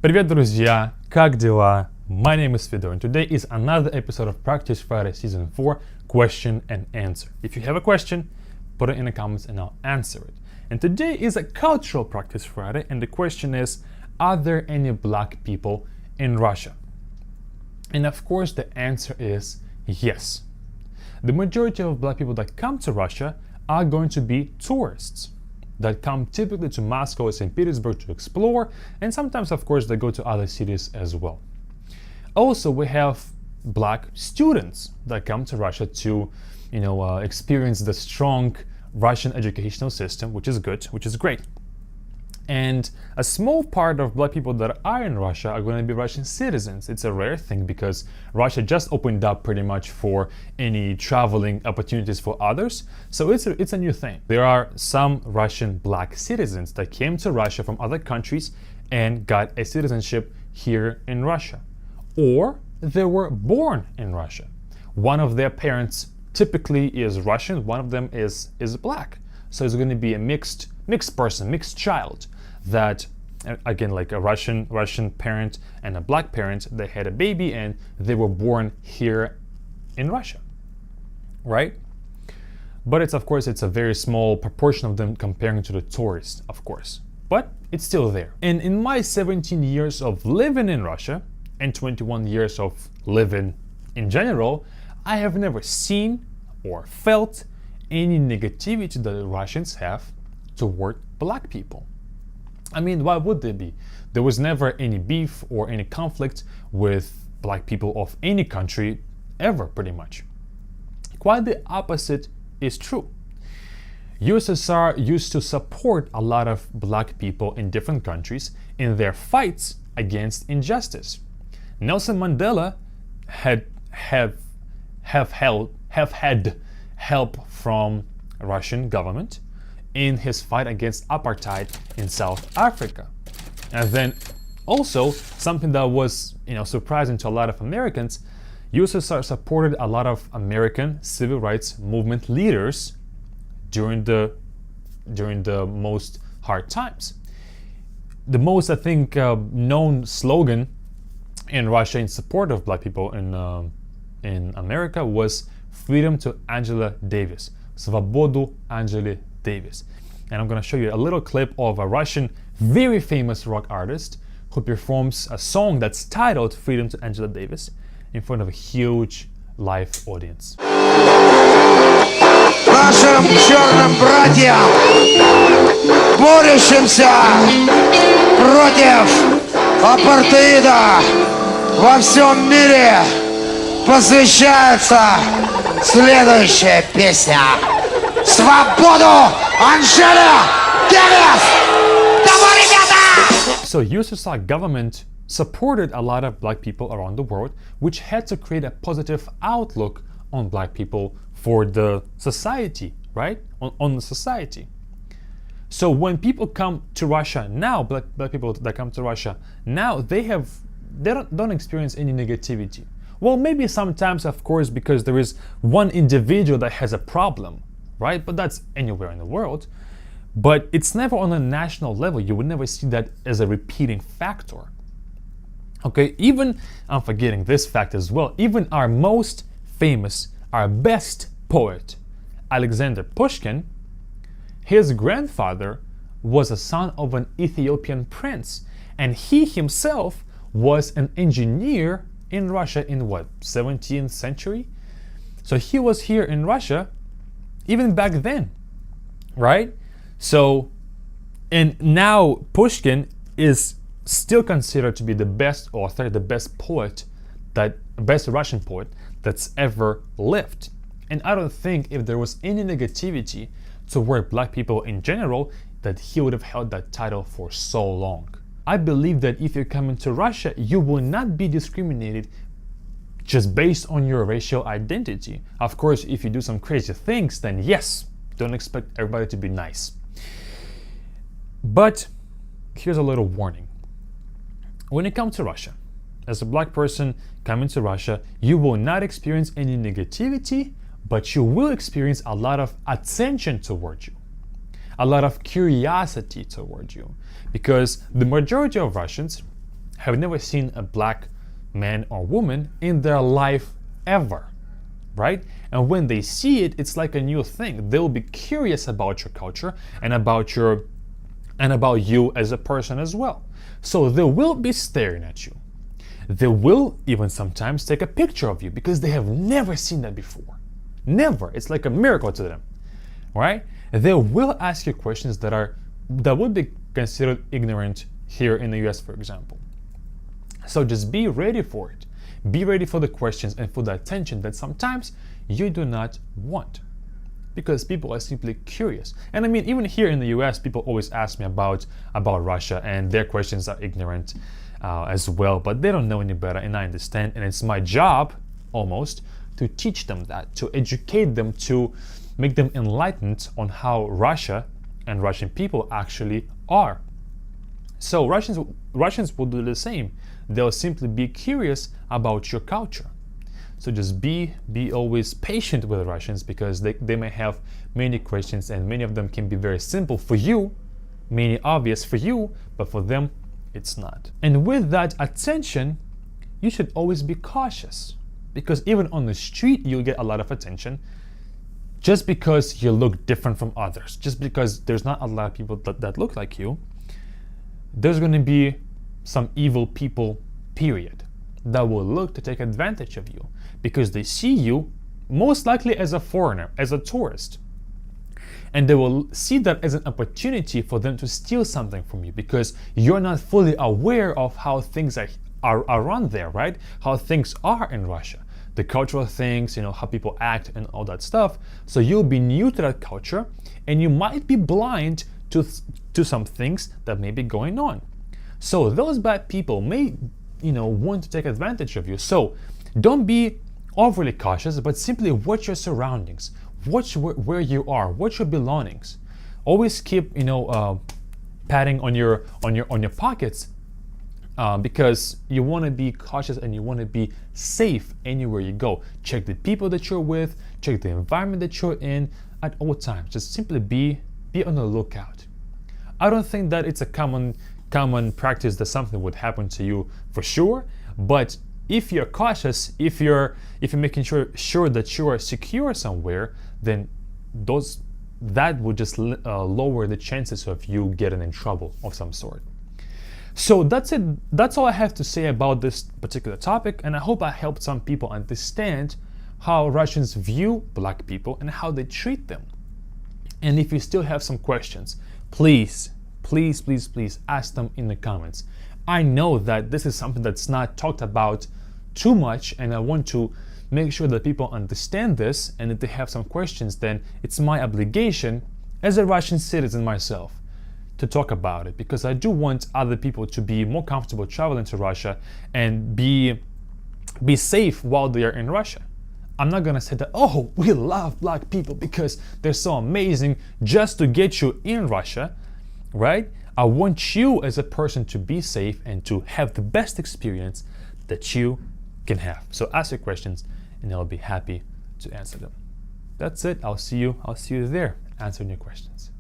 Привет, друзья! Как дела? My name is Fedor, and today is another episode of Practice Friday Season 4, Question and Answer. If you have a question, put it in the comments and I'll answer it. And today is a cultural Practice Friday, and the question is, are there any black people in Russia? And of course the answer is yes. The majority of black people that come to Russia are going to be tourists that come typically to Moscow or St. Petersburg to explore, and sometimes of course they go to other cities as well. Also, we have black students that come to Russia to experience the strong Russian educational system, which is good, which is great. And a small part of black people that are in Russia are going to be Russian citizens. It's a rare thing because Russia just opened up pretty much for any traveling opportunities for others. So it's a new thing. There are some Russian black citizens that came to Russia from other countries and got a citizenship here in Russia. Or they were born in Russia. One of their parents typically is Russian, one of them is black. So it's going to be a mixed person, mixed child. That again, like a Russian parent and a black parent, they had a baby and they were born here in Russia, right? But it's a very small proportion of them comparing to the tourists, of course, but it's still there. And in my 17 years of living in Russia and 21 years of living in general, I have never seen or felt any negativity that the Russians have toward black people. I mean, why would there be? There was never any beef or any conflict with black people of any country ever, pretty much. Quite the opposite is true. USSR used to support a lot of black people in different countries in their fights against injustice. Nelson Mandela have had help from Russian government in his fight against apartheid in South Africa. And then also something that was surprising to a lot of Americans, USSR supported a lot of American civil rights movement leaders during the most hard times. The most, I think, known slogan in Russia in support of black people in America was "Freedom to Angela Davis," "Свободу Angele Davis." And I'm going to show you a little clip of a Russian very famous rock artist who performs a song that's titled "Freedom to Angela Davis" in front of a huge live audience. Нашим черным братьям, борющимся против апартеида во всем мире, посвящается следующая песня. Свободу Анжеле Дэвис! Давай, ребята! So USSR government supported a lot of black people around the world, which had to create a positive outlook on black people for the society, right? On the society. So when people come to Russia now, black people that come to Russia now, they don't experience any negativity. Well, maybe sometimes, of course, because there is one individual that has a problem, right? But that's anywhere in the world. But it's never on a national level. You would never see that as a repeating factor. Okay, even, I'm forgetting this fact as well, even our most famous, our best poet, Alexander Pushkin, his grandfather was a son of an Ethiopian prince. And he himself was an engineer in Russia in 17th century? So he was here in Russia even back then, right? So, and now Pushkin is still considered to be the best author, the best Russian poet that's ever lived. And I don't think if there was any negativity toward black people in general, that he would have held that title for so long. I believe that if you're coming to Russia, you will not be discriminated just based on your racial identity. Of course, if you do some crazy things, then yes, don't expect everybody to be nice. But here's a little warning. When you come to Russia, as a black person coming to Russia, you will not experience any negativity, but you will experience a lot of attention toward you, a lot of curiosity toward you, because the majority of Russians have never seen a black man or woman in their life ever, right? And when they see it, it's like a new thing. They'll be curious about your culture and about you as a person as well. So they will be staring at you. They will even sometimes take a picture of you because they have never seen that before. Never. It's like a miracle to them, right? They will ask you questions that would be considered ignorant here in the US, for example. So just be ready for it. Be ready for the questions and for the attention that sometimes you do not want, because people are simply curious. And I mean, even here in the US, people always ask me about Russia, and their questions are ignorant as well, but they don't know any better, and I understand. And it's my job almost to teach them that, to educate them, to make them enlightened on how Russia and Russian people actually are. So Russians will do the same. They'll simply be curious about your culture. So just be always patient with Russians, because they may have many questions, and many of them can be very simple for you, many obvious for you, but for them it's not. And with that attention, you should always be cautious, because even on the street you'll get a lot of attention just because you look different from others, just because there's not a lot of people that look like you. There's going to be some evil people, period, that will look to take advantage of you because they see you most likely as a foreigner, as a tourist. And they will see that as an opportunity for them to steal something from you, because you're not fully aware of how things are run there, right? How things are in Russia, the cultural things, how people act and all that stuff. So you'll be new to that culture, and you might be blind to some things that may be going on. So those bad people may, want to take advantage of you. So don't be overly cautious, but simply watch your surroundings, watch where you are, watch your belongings. Always keep, padding on your pockets, because you want to be cautious and you want to be safe anywhere you go. Check the people that you're with, check the environment that you're in at all times. Just simply be on the lookout. I don't think that it's a common practice that something would happen to you for sure, but if you're cautious, if you're making sure that you are secure somewhere, then that would just lower the chances of you getting in trouble of some sort. So that's it. That's all I have to say about this particular topic, and I hope I helped some people understand how Russians view black people and how they treat them. And if you still have some questions, please ask them in the comments. I know that this is something that's not talked about too much, and I want to make sure that people understand this, and if they have some questions, then it's my obligation as a Russian citizen myself to talk about it, because I do want other people to be more comfortable traveling to Russia and be safe while they are in Russia. I'm not gonna say that, oh, we love black people because they're so amazing just to get you in Russia, right? I want you as a person to be safe and to have the best experience that you can have. So ask your questions and I'll be happy to answer them. That's it. I'll see you there answering your questions.